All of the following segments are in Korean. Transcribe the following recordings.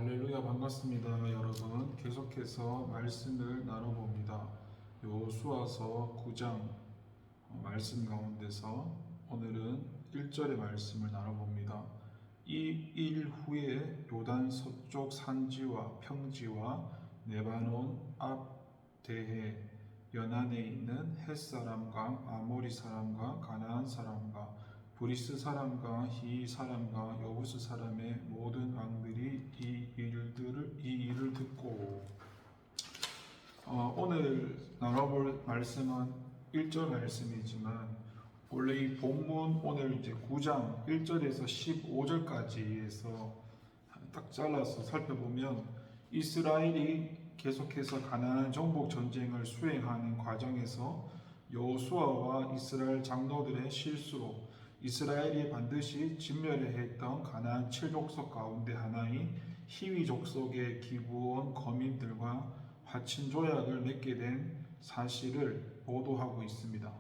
할렐루야, 반갑습니다. 여러분, 계속해서 말씀을 나눠봅니다. 여호수아서 9장 말씀 가운데서 오늘은 1절의 말씀을 나눠봅니다. 이 일 후에 요단 서쪽 산지와 평지와 레바논 앞 대해 연안에 있는 헷 사람과 아모리 사람과 가나안 사람과 브리스 사람과 히 사람과 여부스 사람의 모든 왕들이 이 일을 듣고 오늘 나눠볼 말씀은 1절 말씀이지만 원래 이 본문 오늘 이제 9장 1절에서 15절까지에서 딱 잘라서 살펴보면 이스라엘이 계속해서 가나안 정복 전쟁을 수행하는 과정에서 여호수아와 이스라엘 장로들의 실수로 이스라엘이 반드시 진멸해야 했던 가나안 7족속 가운데 하나인 히위 족속의 기브온 거민들과 화친 조약을 맺게 된 사실을 보도하고 있습니다.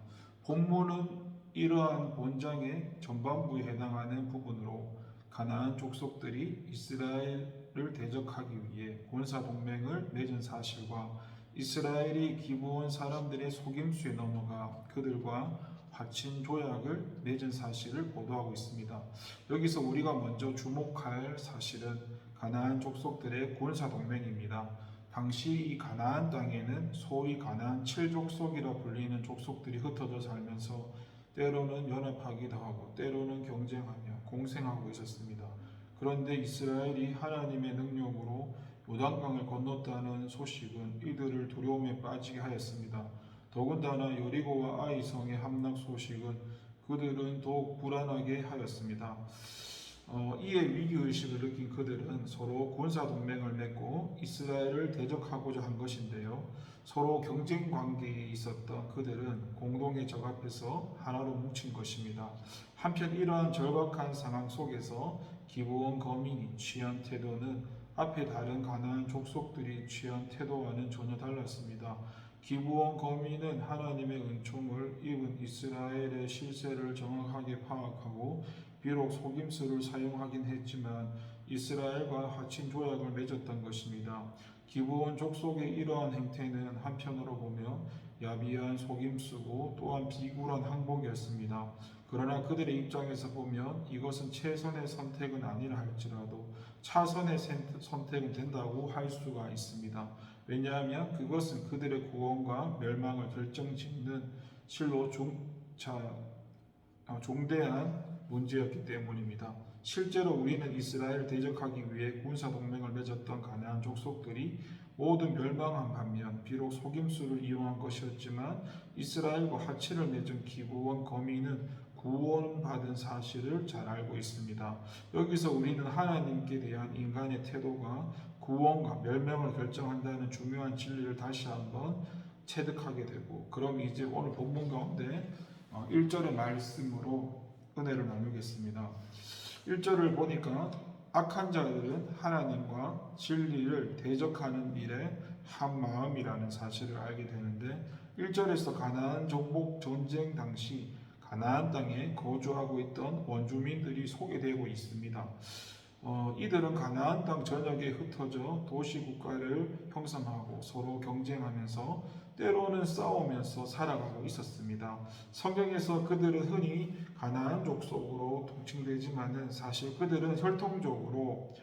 본문은 이러한 본장의 전반부에 해당하는 부분으로 가나안 족속들이 이스라엘을 대적하기 위해 군사 동맹을 맺은 사실과 이스라엘이 기브온 사람들의 속임수에 넘어가 그들과 화친 조약을 맺은 사실을 보도하고 있습니다. 여기서 우리가 먼저 주목할 사실은 가나안 족속들의 군사 동맹입니다. 당시 이 가나안 땅에는 소위 가나안 7족속이라 불리는 족속들이 흩어져 살면서 때로는 연합하기도 하고 때로는 경쟁하며 공생하고 있었습니다. 그런데 이스라엘이 하나님의 능력으로 요단강을 건넜다는 소식은 이들을 두려움에 빠지게 하였습니다. 더군다나 여리고와 아이성의 함락 소식은 그들은 더욱 불안하게 하였습니다. 이에 위기의식을 느낀 그들은 서로 군사동맹을 맺고 이스라엘을 대적하고자 한 것인데요. 서로 경쟁 관계에 있었던 그들은 공동의 적 앞에서 하나로 뭉친 것입니다. 한편 이러한 절박한 상황 속에서 기브온 거민이 취한 태도는 앞에 다른 가나안 족속들이 취한 태도와는 전혀 달랐습니다. 기브온 거민은 하나님의 은총을 입은 이스라엘의 실세를 정확하게 파악하고 비록 속임수를 사용하긴 했지만 이스라엘과 화친 조약을 맺었던 것입니다. 기브온 족속의 이러한 행태는 한편으로 보며 야비한 속임수고 또한 비굴한 항복이었습니다. 그러나 그들의 입장에서 보면 이것은 최선의 선택은 아니라 할지라도 차선의 선택은 된다고 할 수가 있습니다. 왜냐하면 그것은 그들의 구원과 멸망을 결정짓는 실로 중대한 문제였기 때문입니다. 실제로 우리는 이스라엘을 대적하기 위해 군사동맹을 맺었던 가나안 족속들이 모두 멸망한 반면 비록 속임수를 이용한 것이었지만 이스라엘과 화친을 맺은 기브온 거민은 구원받은 사실을 잘 알고 있습니다. 여기서 우리는 하나님께 대한 인간의 태도가 구원과 멸망을 결정한다는 중요한 진리를 다시 한번 체득하게 되고, 그럼 이제 오늘 본문 가운데 1절의 말씀으로 은혜를 나누겠습니다. 1절을 보니까 악한 자들은 하나님과 진리를 대적하는 일에 한 마음이라는 사실을 알게 되는데, 1절에서 가나안 정복 전쟁 당시 가나안 땅에 거주하고 있던 원주민들이 소개되고 있습니다. 이들은 가나안 땅 전역에 흩어져 도시국가를 형성하고 서로 경쟁하면서 때로는 싸우면서 살아가고 있었습니다. 성경에서 그들은 흔히 가나안 족속으로 통칭되지만은 사실 그들은 혈통적으로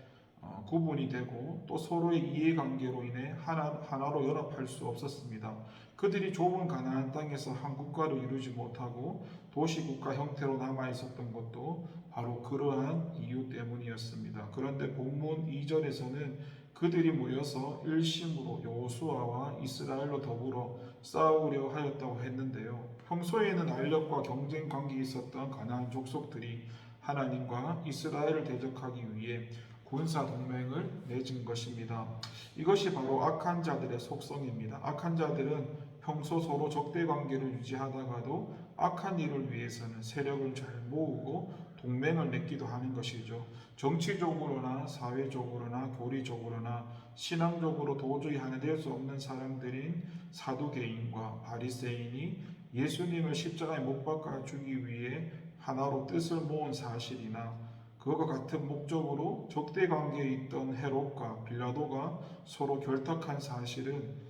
구분이 되고 또 서로의 이해관계로 인해 하나로 연합할 수 없었습니다. 그들이 좁은 가나안 땅에서 한 국가를 이루지 못하고 도시국가 형태로 남아있었던 것도 바로 그러한 이유 때문이었습니다. 그런데 본문 2절에서는 그들이 모여서 일심으로 여호수아와 이스라엘로 더불어 싸우려 하였다고 했는데요. 평소에는 알력과 경쟁 관계에 있었던 가나안 족속들이 하나님과 이스라엘을 대적하기 위해 군사 동맹을 맺은 것입니다. 이것이 바로 악한 자들의 속성입니다. 악한 자들은 평소 서로 적대 관계를 유지하다가도 악한 일을 위해서는 세력을 잘 모으고 동맹을 맺기도 하는 것이죠. 정치적으로나 사회적으로나 교리적으로나 신앙적으로 도저히 하나 될 수 없는 사람들인 사두개인과 바리새인이 예수님을 십자가에 못 박아 주기 위해 하나로 뜻을 모은 사실이나 그와 같은 목적으로 적대 관계에 있던 헤롯과 빌라도가 서로 결탁한 사실은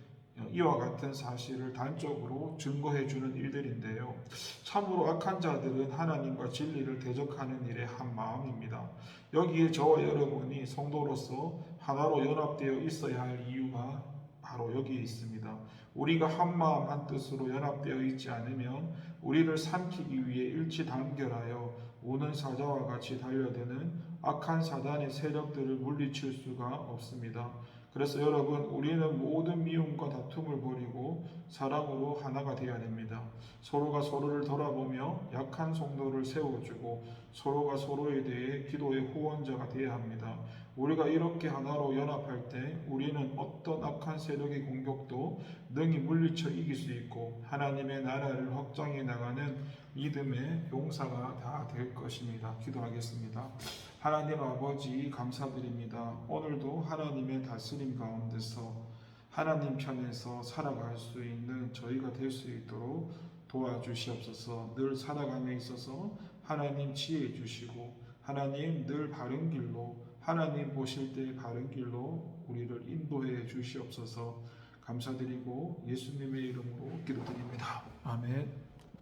이와 같은 사실을 단적으로 증거해 주는 일들인데요. 참으로 악한 자들은 하나님과 진리를 대적하는 일에 한 마음입니다. 여기에 저와 여러분이 성도로서 하나로 연합되어 있어야 할 이유가 바로 여기에 있습니다. 우리가 한 마음 한 뜻으로 연합되어 있지 않으면 우리를 삼키기 위해 일치 단결하여 오는 사자와 같이 달려드는 악한 사단의 세력들을 물리칠 수가 없습니다. 그래서 여러분, 우리는 모든 미움과 다툼을 버리고 사랑으로 하나가 되어야 됩니다. 서로가 서로를 돌아보며 약한 성도를 세워주고 서로가 서로에 대해 기도의 후원자가 되어야 합니다. 우리가 이렇게 하나로 연합할 때 우리는 어떤 악한 세력의 공격도 능히 물리쳐 이길 수 있고 하나님의 나라를 확장해 나가는 믿음의 용사가 다 될 것입니다. 기도하겠습니다. 하나님 아버지 감사드립니다. 오늘도 하나님의 다스림 가운데서 하나님 편에서 살아갈 수 있는 저희가 될 수 있도록 도와주시옵소서. 늘 살아감에 있어서 하나님 지혜 주시고 하나님 늘 바른 길로 하나님 보실 때 바른 길로 우리를 인도해 주시옵소서. 감사드리고 예수님의 이름으로 기도드립니다. 아멘.